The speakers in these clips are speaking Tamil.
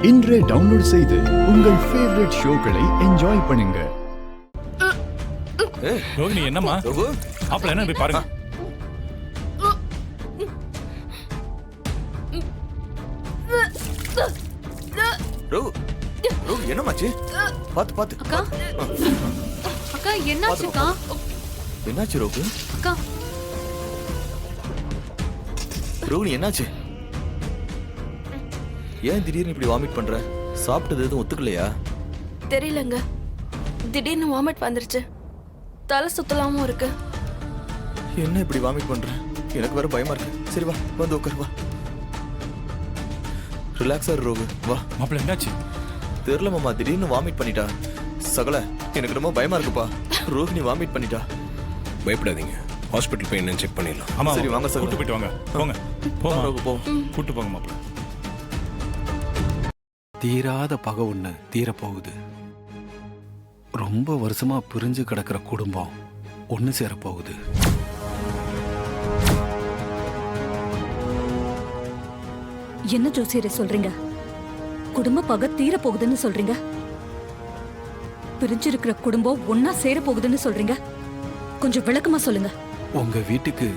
இன்றே டவுன்லோட் செய்து உங்கள் ஃபேவரட் ஷோக்களை என்ஜாய் பண்ணுங்க. ரோகிணி என்னம்மா மாப்பிள்ள என்ன போய் பாருங்க. என்னமாச்சு? பாத்து பாத்து. அக்கா அக்கா என்னாச்சுக்கா? என்னாச்சு ரோகு? அக்கா ரோகிணி என்னாச்சு? ஏன் திடீர்னு இப்படி வாமிட் பண்ற? சாப்பிட்டது எதுவும் ஒத்துக்கலையா? தெரியலங்க, திடீர்னு வாமிட் வந்துருச்சு. தலை சுத்தலாமும் இருக்கு. என்ன இப்படி வாமிட் பண்ற? எனக்கு வேற பயமா இருக்கு. சரி வா, வந்து உட்கார் வா. ரிலாக்ஸா இரு ரோகு, வா. மாப்பிள்ள என்னாச்சு? தெரியல மாமா, திடீர்னு வாமிட் பண்ணிட்டா. சகல எனக்கு ரொம்ப பயமா இருக்குப்பா. ரோகிணி வாமிட் பண்ணிட்டா. பயப்படாதீங்க, ஹாஸ்பிட்டல் போய் என்னன்னு செக் பண்ணிடலாம். ஆமா சரி வாங்க சார், கூட்டு போயிட்டு வாங்க. போங்க போங்க போங்க ரோகு, போ. கூட்டு போங்க மாப்பிள்ள. தீராத பகை ஒண்ணு தீரப்போகுது. ரொம்ப வருஷமா பிரிஞ்சு கிடக்கிற குடும்பம் ஒண்ணு சேரப்போகுது. என்ன ஜோசியரை சொல்றீங்க? குடும்ப பகை தீர போகுதுன்னு சொல்றீங்க? பிரிஞ்சிருக்கிற குடும்பம் ஒன்னா சேர போகுதுன்னு சொல்றீங்க? கொஞ்சம் விளக்கமா சொல்லுங்க. உங்க வீட்டுக்கு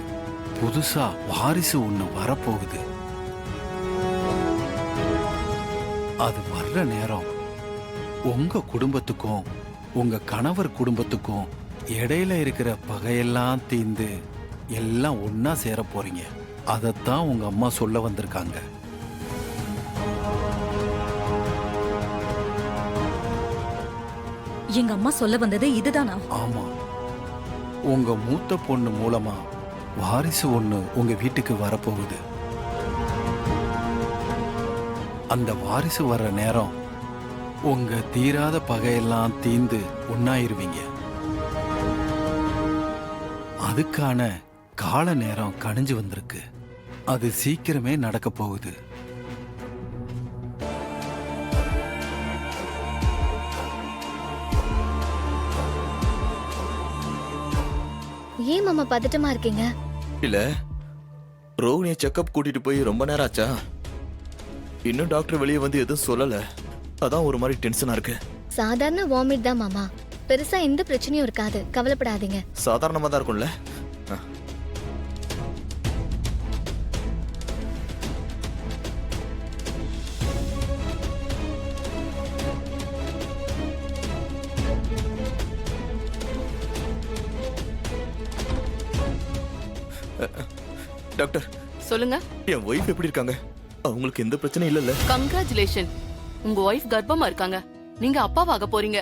புதுசா வாரிசு ஒண்ணு வரப்போகுது. அது வர்ற நேரம் உங்க குடும்பத்துக்கும் உங்க கணவர் குடும்பத்துக்கும் இடையில இருக்கிற பகையெல்லாம் தீர்ந்து எல்லாம் ஒன்னா சேர போறீங்க. அதத்தான் உங்க அம்மா சொல்ல வந்திருக்காங்க. எங்க அம்மா சொல்ல வந்தது இதுதானா? ஆமா, உங்க மூத்த பொண்ணு மூலமா வாரிசு ஒண்ணு உங்க வீட்டுக்கு வரப்போகுது. அந்த வாரிசு வர்ற நேரம் உங்க தீராத பகையெல்லாம் தீந்து ஒன்னாயிருவீங்க. அதுக்கான கால நேரம் கணிஞ்சு வந்திருக்கு. அது சீக்கிரமே நடக்க போகுது. ஏன் மாமா பதட்டமா இருக்கீங்க? இல்ல, ரோகிணியை செக்கப் கூட்டிட்டு போய் ரொம்ப நேரம் ஆச்சா? இன்னும் டாக்டர் வெளியே வந்து எதுவும் சொல்லல. அதான் ஒரு மாதிரி டென்ஷனா இருக்கு. சாதாரண வாமிட் தான் மாமா, பெருசா எந்த பிரச்சனையும் இருக்காது, கவலைப்படாதீங்க. சாதாரணமா தான் இருக்கும்ல. டாக்டர் சொல்லுங்க. என் ஒய்ஃப் எப்படி இருக்காங்க? அவங்களுக்கு எந்த பிரச்சனையும் இல்லல்ல? கங்க்ராச்சுலேஷன், உங்க ஒய்ஃப் கர்ப்பமா இருக்காங்க. நீங்க அப்பாவாக போறீங்க.